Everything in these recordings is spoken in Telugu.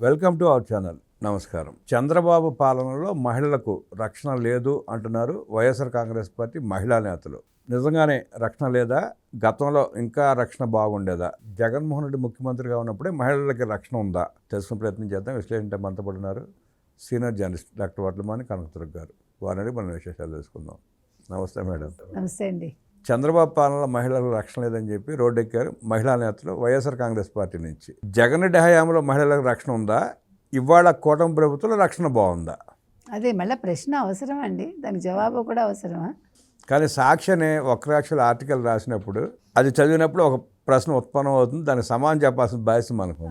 Welcome to our channel. నమస్కారం. చంద్రబాబు పాలనలో మహిళలకు రక్షణ లేదు అంటున్నారు వైఎస్ఆర్ కాంగ్రెస్ పార్టీ మహిళా నేతలు. నిజంగానే రక్షణ లేదా? గతంలో ఇంకా రక్షణ బాగుండేదా? జగన్మోహన్ రెడ్డి ముఖ్యమంత్రిగా ఉన్నప్పుడే మహిళలకి రక్షణ ఉందా? తెలుసుకునే ప్రయత్నం చేద్దాం. విశ్లేషణ మనతో పడుతున్నారు senior journalist doctor Vadlamani Kanakadurga గారు. వారిని మనం విశేషాలు తెలుసుకుందాం. నమస్తే మేడం. నమస్తే అండి. చంద్రబాబు పాలనలో మహిళలకు రక్షణ లేదని చెప్పి రోడ్డెక్కారు మహిళా నేతలు వైఎస్ఆర్ కాంగ్రెస్ పార్టీ నుంచి. జగన్ రెడ్డి హయాంలో మహిళలకు రక్షణ ఉందా? ఇవాళ కూటమి ప్రభుత్వంలో రక్షణ బాగుందా? అదే మళ్ళీ ప్రశ్న అవసరం అండి, దానికి జవాబు కూడా అవసరమా? కానీ సాక్షి అనే ఒక్కరాక్షల ఆర్టికల్ రాసినప్పుడు అది చదివినప్పుడు ఒక ప్రశ్న ఉత్పన్నం అవుతుంది. దానికి సమాధానం చెప్పాల్సిన బాధ్యత మనకు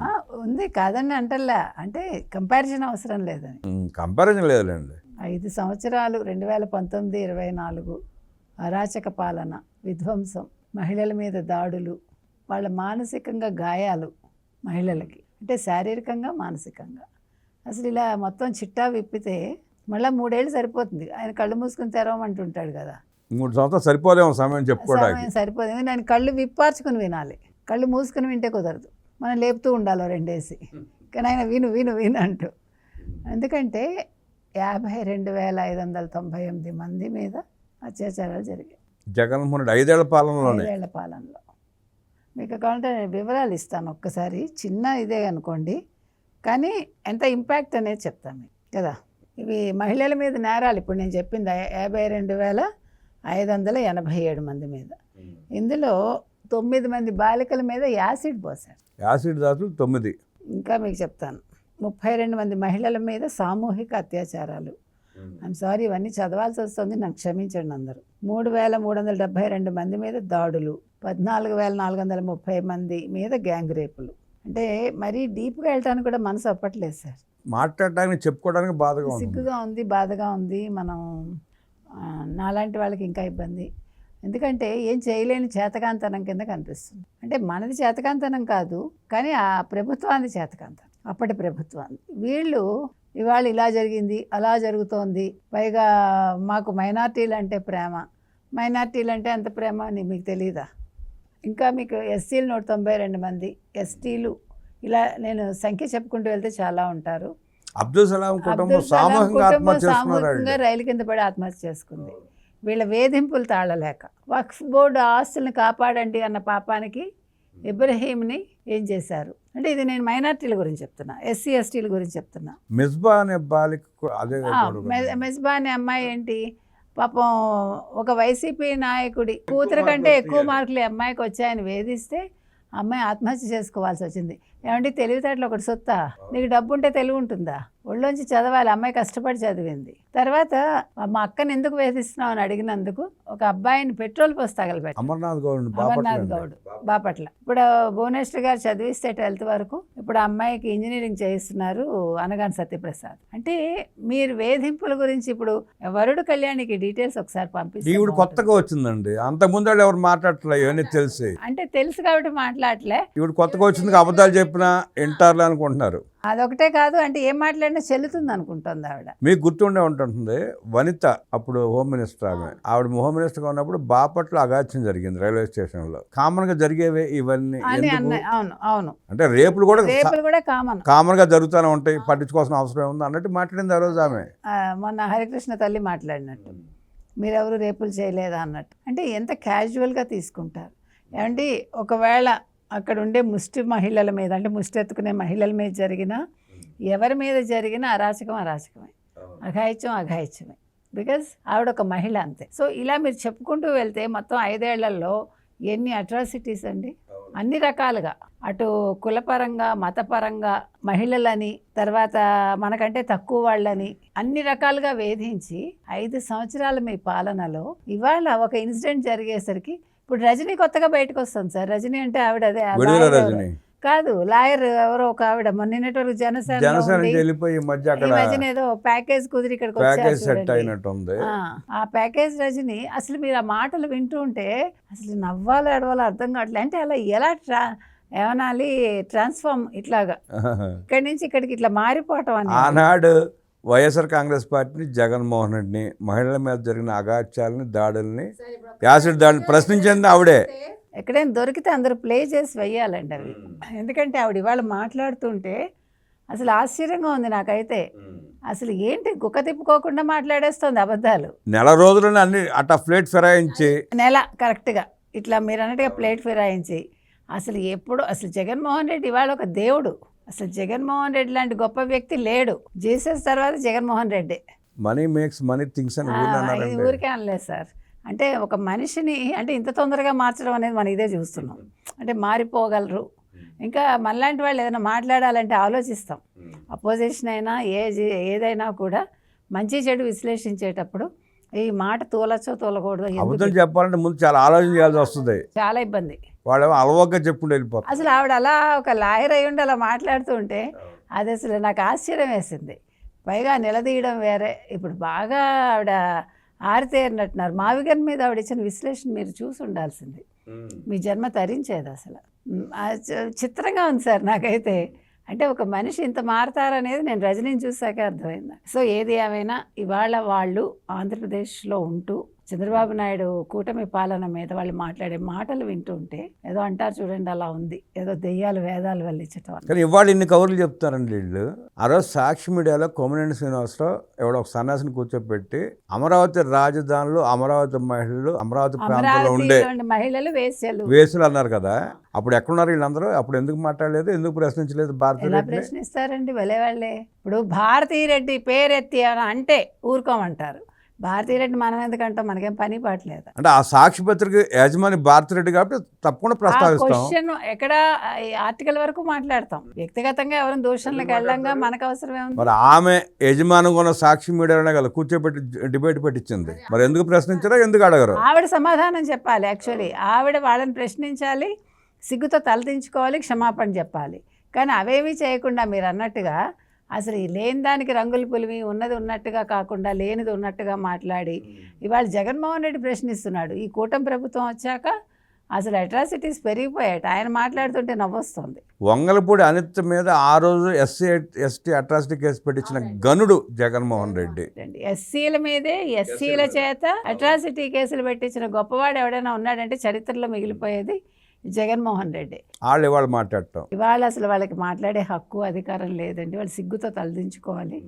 ఉంది. కాదని అంటల్లా, అంటే కంపారిజన్ అవసరం లేదని. కంపారిజన్ లేదులేండి. 5 సంవత్సరాలు 2019-24 అరాచక పాలన, విధ్వంసం, మహిళల మీద దాడులు, వాళ్ళ మానసికంగా గాయాలు, మహిళలకి అంటే శారీరకంగా మానసికంగా. అసలు ఇలా మొత్తం చిట్టా విప్పితే మళ్ళీ 3 ఏళ్ళు సరిపోతుంది. ఆయన కళ్ళు మూసుకుని తెరవమంటుంటాడు కదా. 3 సంవత్సరాలు సరిపోదేమో సమయం చెప్పుకోవడానికి. సరిపోదు. నేను కళ్ళు విప్పార్చుకుని వినాలి, కళ్ళు మూసుకుని వింటే కుదరదు. మనం లేపుతూ ఉండాలి 2 వేసి, కానీ ఆయన విను విను విను అంటూ. ఎందుకంటే 52,598 మంది మీద అత్యాచారాలు జరిగాయి జగన్మోహన్ రెడ్డి 5 ఏళ్ల పాలనలోనే. 5 ఏళ్ల పాలనలో. మీకు కావాలంటే వివరాలు ఇస్తాను ఒక్కసారి. చిన్న ఇదే అనుకోండి, కానీ ఎంత ఇంపాక్ట్ అనేది చెప్తాను మీకు కదా. ఇవి మహిళల మీద నేరాలు ఇప్పుడు నేను చెప్పింది 52,587 మంది మీద. ఇందులో 9 మంది బాలికల మీద యాసిడ్ పోశారు. యాసిడ్ దాతులు 9. ఇంకా మీకు చెప్తాను, 32 మంది మహిళల మీద సామూహిక అత్యాచారాలు. ఐఎమ్ సారీ, ఇవన్నీ చదవాల్సి వస్తుంది, నాకు క్షమించండి అందరూ. 3,372 మంది మీద దాడులు, 14,430 మంది మీద గ్యాంగ్ రేపులు. అంటే మరీ డీప్గా వెళ్ళడానికి కూడా మనసు అప్పట్లేదు సార్. మాట్లాడడానికి చెప్పుకోవడానికి బాధగా ఉంది, సిగ్గుగా ఉంది, బాధగా ఉంది. మనం నాలాంటి వాళ్ళకి ఇంకా ఇబ్బంది. ఎందుకంటే ఏం చేయలేని చేతకాంతనం కింద కనిపిస్తుంది. అంటే మనది చేతకాంతనం కాదు, కానీ ఆ ప్రభుత్వాన్ని చేతకాంతనం, అప్పటి ప్రభుత్వాన్ని. వీళ్ళు ఇవాళ ఇలా జరిగింది, అలా జరుగుతోంది, పైగా మాకు మైనార్టీలు అంటే ప్రేమ, మైనార్టీలు అంటే అంత ప్రేమ అని మీకు తెలీదా? ఇంకా మీకు ఎస్సీలు 192 మంది, ఎస్టీలు, ఇలా నేను సంఖ్య చెప్పుకుంటూ వెళ్తే చాలా ఉంటారు. అబ్దుల్ సలాం కుటుంబం సామూహికంగా రైలు కింద పడి ఆత్మహత్య చేసుకుంది. వీళ్ళ వేధింపులు తాళలేక వక్ఫ్ బోర్డు ఆస్తుల్ని కాపాడండి అన్న పాపానికి ఇబ్రహీంని ఏం చేశారు అంటే, ఇది నేను మైనార్టీల గురించి చెప్తున్నా, ఎస్సీ ఎస్టీల గురించి చెప్తున్నా. మిస్బా అనే బాలిక, మిస్బా అనే అమ్మాయి ఏంటి పాపం, ఒక వైసీపీ నాయకుడి కూతురు కంటే ఎక్కువ మార్కులు ఈ అమ్మాయికి వచ్చాయని వేధిస్తే అమ్మాయి ఆత్మహత్య చేసుకోవాల్సి వచ్చింది. ఏమంటే తెలివితేటలు ఒకటి సొత్తా? నీకు డబ్బు ఉంటే తెలివి ఉంటుందా? ఒళ్ళోంచి చదవాలి. అమ్మాయి కష్టపడి చదివింది. తర్వాత మా అక్కని ఎందుకు వేధిస్తున్నావు అని అడిగినందుకు ఒక అబ్బాయిని పెట్రోల్ పోసి తగలబెట్టారు. అమర్నాథ్ గౌడ్ బాపట్ల. ఇప్పుడు భువనేశ్వర్ గారు చదివిస్తే 12th వరకు, ఇప్పుడు ఆ అమ్మాయికి ఇంజనీరింగ్ చేయిస్తున్నారు అనగాని సత్యప్రసాద్. అంటే మీరు వేధింపుల గురించి ఇప్పుడు వరుడు కళ్యాణికి డీటెయిల్స్ ఒకసారి పంపిస్తే. కొత్తగా వచ్చిందండి, అంతకుముందు ఎవరు మాట్లాడట్లేదు, ఇవన్నీ తెలిసి. అంటే తెలుసు కాబట్టి మాట్లాడలే. ఇప్పుడు కొత్తగా వచ్చింది, అబద్ధాలు చెప్పినా ఇంటర్లు అనుకుంటున్నారు. అదొకటే కాదు, అంటే ఏం మాట్లాడినా చెల్లుతుంది అనుకుంటుంది ఆవిడ. మీకు గుర్తుండే ఉంటుంది, వనిత అప్పుడు హోమ్ మినిస్టర్. ఆవిడ హోమ్ మినిస్టర్గా ఉన్నప్పుడు బాపట్ల అగాత్యం జరిగింది రైల్వే స్టేషన్లో. కామన్ గా జరిగేవే ఇవన్నీ. అవును అవును, అంటే రేపులు కూడా కామన్ గా జరుగుతూనే ఉంటాయి, పట్టించుకోవాల్సిన అవసరం ఉంది అన్నట్టు మాట్లాడింది ఆ రోజు ఆమె. మొన్న హరికృష్ణ తల్లి మాట్లాడినట్టు, మీరెవరు రేపులు చేయలేదా అన్నట్టు. అంటే ఎంత క్యాజువల్గా తీసుకుంటారు. ఏమంటే ఒకవేళ అక్కడ ఉండే ముష్టి మహిళల మీద, అంటే ముష్టి ఎత్తుకునే మహిళల మీద జరిగినా, ఎవరి మీద జరిగినా అరాచకమే, అఘాయిత్యమే. బికాజ్ ఆవిడ ఒక మహిళ అంతే. సో ఇలా మీరు చెప్పుకుంటూ వెళ్తే మొత్తం 5 ఏళ్లలో ఎన్ని అట్రాసిటీస్ అండి, అన్ని రకాలుగా. అటు కులపరంగా, మతపరంగా, మహిళలని, తర్వాత మనకంటే తక్కువ వాళ్ళని అన్ని రకాలుగా వేధించి 5 సంవత్సరాల మీ పాలనలో ఇవాళ ఒక ఇన్సిడెంట్ జరిగేసరికి, ఇప్పుడు రజనీ కొత్తగా బయటకు వస్తుంది సార్. రజనీ అంటే ఆవిడ అదే కాదు, లాయర్ ఎవరో ఒక ఆవిడ మొన్నటి వరకు జనసేన ఏదో ప్యాకేజ్ కుదిరి ఇక్కడికి వచ్చారు. ఆ ప్యాకేజ్ రజనీ, అసలు మీరు ఆ మాటలు వింటూ ఉంటే అసలు నవ్వాలో ఎడవాలో అర్థం కావట్లేదు. అంటే అలా ఎలా ఏమనాలి, ట్రాన్స్ఫార్మ్ ఇట్లాగా ఇక్కడి నుంచి ఇక్కడికి ఇట్లా మారిపోవటం అని. ఆనాడు వైఎస్ఆర్ కాంగ్రెస్ పార్టీని, జగన్మోహన్ రెడ్డిని, మహిళల మీద జరిగిన అగాత్యాలని, దాడుల్ని, యాసిడ్ దాడులు ప్రశ్నించింది ఆవిడే. ఎక్కడైనా దొరికితే అందరూ ప్లే చేసి వెయ్యాలండి అవి. ఎందుకంటే ఆవిడ ఇవాళ మాట్లాడుతుంటే అసలు ఆశ్చర్యంగా ఉంది నాకైతే. అసలు ఏంటి గుక్క తిప్పుకోకుండా మాట్లాడేస్తుంది అబద్ధాలు. నెల రోజులని అన్ని అట్లా ప్లేట్ ఫిరాయించి నెల కరెక్ట్గా ఇట్లా మీరు అన్నట్టుగా ప్లేట్ ఫిరాయించి అసలు ఎప్పుడు అసలు జగన్మోహన్ రెడ్డి ఇవాళ ఒక దేవుడు. అసలు జగన్మోహన్ రెడ్డి లాంటి గొప్ప వ్యక్తి లేడు. జీసస్ తర్వాత Jaganmohan Reddy. Money makes money things అని ఊరిలో ఇది అన్నారండి. ఊరికే అనలేదు సార్. అంటే ఒక మనిషిని అంటే ఇంత తొందరగా మార్చడం అనేది మనం ఇదే చూస్తున్నాం. అంటే మారిపోగలరు. ఇంకా మనలాంటి వాళ్ళు ఏదైనా మాట్లాడాలంటే ఆలోచిస్తాం. అపోజిషన్ అయినా ఏదైనా కూడా మంచి చెడు విశ్లేషించేటప్పుడు ఈ మాట తూలచ్చో తూలకూడదు అబద్ధం చెప్పాలంటే ముందు చాలా ఆలోచన చేయాల్సి వస్తుంది. చాలా ఇబ్బంది. వాళ్ళేమో అలవగ్గా చెప్పుకుంటూ వెళ్ళిపోతారు. అసలు ఆవిడ అలా ఒక లాయర్ అయి ఉండి అలా మాట్లాడుతూ ఉంటే అది అసలు నాకు ఆశ్చర్యం వేసింది. పైగా నిలదీయడం వేరే. ఇప్పుడు బాగా ఆవిడ ఆరితేరినట్టున్నారు. మావిగన్ మీద ఆవిడ ఇచ్చిన విశ్లేషణ మీరు చూసి ఉండాల్సింది. మీ జన్మ తరించేది అసలు. చిత్రంగా ఉంది సార్ నాకైతే. అంటే ఒక మనిషి ఇంత మారతారనేది నేను రజనీని చూసాకే అర్థమైంది. సో ఏది ఏమైనా ఇవాళ వాళ్ళు ఆంధ్రప్రదేశ్లో ఉంటూ చంద్రబాబు నాయుడు కూటమి పాలన మీద వాళ్ళు మాట్లాడే మాటలు వింటూ ఉంటే ఏదో అంటారు చూడండి, అలా ఉంది. ఏదో దెయ్యాలు వేదాలు వెళ్ళించటం. కానీ ఇవాళ ఇన్ని కవర్లు చెప్తారండి వీళ్ళు. ఆ రోజు సాక్షి మీడియాలో కొమ్మినేని శ్రీనివాసరావు ఎవడో ఒక సన్యాసిని కూర్చోబెట్టి అమరావతి రాజధానిలో అమరావతి మహిళలు అమరావతి ప్రాంతంలో ఉండే మహిళలు వేసులు అన్నారు కదా. అప్పుడు ఎక్కడున్నారు వీళ్ళందరూ? అప్పుడు ఎందుకు మాట్లాడలేదు, ఎందుకు ప్రశ్నించలేదు? ఎలా ప్రశ్నిస్తారండి భలే వాళ్ళే. ఇప్పుడు భారతీరెడ్డి పేరెత్తి అని అంటే ఊరుకోమంటారు. భారతీరెడ్డి మనం ఎందుకంటాం? మనకేం పని పాటలేదు. అంటే ఆ సాక్షి పత్రిక యజమాని భారతిరెడ్డి కాబట్టి తప్పకుండా ప్రస్తావిస్తాం. క్వశ్చన్ ఎక్కడ ఆర్టికల్ వరకు మాట్లాడతాం. వ్యక్తిగతంగా ఎవరైనా దూషణలకు వెళ్ళంగా మనకు అవసరం ఏముంది? మరి ఆమె యజమానంగా ఉన్న సాక్షి మీడియాలోనే కదా కూర్చోబెట్టి డిబేట్ పెట్టించింది. మరి ఎందుకు ప్రశ్నించారో, ఎందుకు అడగరు? ఆవిడ సమాధానం చెప్పాలి. యాక్చువల్లీ ఆవిడ వాళ్ళని ప్రశ్నించాలి, సిగ్గుతో తలదించుకోవాలి, క్షమాపణ చెప్పాలి. కానీ అవేమీ చేయకుండా మీరు అన్నట్టుగా అసలు ఈ లేని దానికి రంగులు పులిమి, ఉన్నది ఉన్నట్టుగా కాకుండా లేనిది ఉన్నట్టుగా మాట్లాడి ఇవాళ జగన్మోహన్ రెడ్డి ప్రశ్నిస్తున్నాడు. ఈ కూటమి ప్రభుత్వం వచ్చాక అసలు అట్రాసిటీస్ పెరిగిపోయాయి. ఆయన మాట్లాడుతుంటే నవ్వొస్తుంది. వంగలపూడి అనిత మీద ఆ రోజు ఎస్టీ అట్రాసిటీ కేసు పెట్టించిన గనుడు జగన్మోహన్ రెడ్డి. ఎస్సీల మీదే ఎస్సీల చేత అట్రాసిటీ కేసులు పెట్టించిన గొప్పవాడు ఎవడైనా ఉన్నాడంటే చరిత్రలో మిగిలిపోయేది జగన్మోహన్ రెడ్డి. వాళ్ళు ఇవాళ మాట్లాడటం, ఇవాళ అసలు వాళ్ళకి మాట్లాడే హక్కు అధికారం లేదండి. వాళ్ళు సిగ్గుతో తలదించుకోవాలి.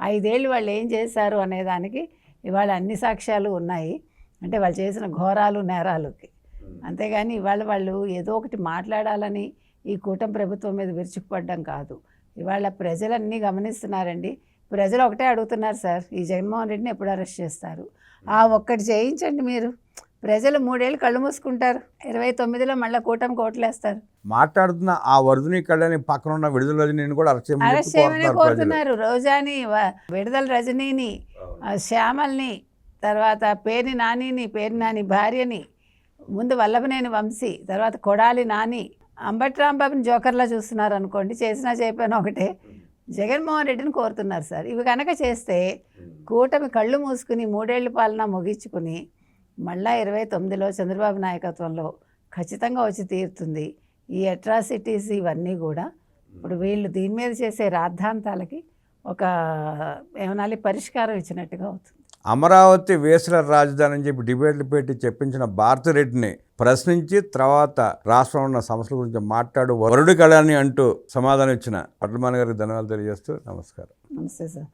5 ఏళ్ళు వాళ్ళు ఏం చేశారు అనేదానికి ఇవాళ అన్ని సాక్ష్యాలు ఉన్నాయి. అంటే వాళ్ళు చేసిన ఘోరాలు నేరాలకి. అంతేగాని ఇవాళ వాళ్ళు ఏదో ఒకటి మాట్లాడాలని ఈ కూటమి ప్రభుత్వం మీద విరుచుకుపడ్డం కాదు. ఇవాళ ప్రజలన్నీ గమనిస్తున్నారండి. ప్రజలు ఒకటే అడుగుతున్నారు సార్, ఈ జగన్మోహన్ రెడ్డిని ఎప్పుడు అరెస్ట్ చేస్తారు? ఆ ఒక్కటి చేయించండి మీరు. ప్రజలు 3 ఏళ్ళు కళ్ళు మూసుకుంటారు. 29లో మళ్ళీ కూటమికి ఓట్లేస్తారు. మాట్లాడుతున్న ఆ వర్ధిని కళ్యాణి పక్కన ఉన్న విడుదల రజనీని కూడా అరెస్ట్ చేయమని కోరుతున్నారు. రోజాని, విడుదల రజనీని, శ్యామల్ని, తర్వాత పేర్ని నానిని, పేర్ని నాని భార్యని, ముందు వల్లభనేని వంశీ, తర్వాత కొడాలి నాని, అంబటి రాంబాబుని జోకర్లా చూస్తున్నారు అనుకోండి. చేసినా చెప్పాను ఒకటే. జగన్మోహన్ రెడ్డిని కోరుతున్నారు సార్. ఇవి కనుక చేస్తే కూటమి కళ్ళు మూసుకుని 3 ఏళ్ల పాలన ముగించుకుని మళ్ళా 29లో చంద్రబాబు నాయకత్వంలో ఖచ్చితంగా వచ్చి తీరుతుంది. ఈ అట్రాసిటీస్ ఇవన్నీ కూడా ఇప్పుడు వీళ్ళు దీని మీద చేసే రాద్ధాంతాలకి ఒక ఏమనాలి పరిష్కారం ఇచ్చినట్టుగా అవుతుంది. అమరావతి వేసుల రాజధాని అని చెప్పి డిబేట్లు పెట్టి చెప్పించిన భారతిరెడ్డిని ప్రశ్నించి తర్వాత రాష్ట్రంలో ఉన్న సమస్యల గురించి మాట్లాడు వరుడి కళని అంటూ సమాధానం ఇచ్చిన పట్లమాని గారికి ధన్యవాదాలు తెలియజేస్తూ నమస్కారం. నమస్తే సార్.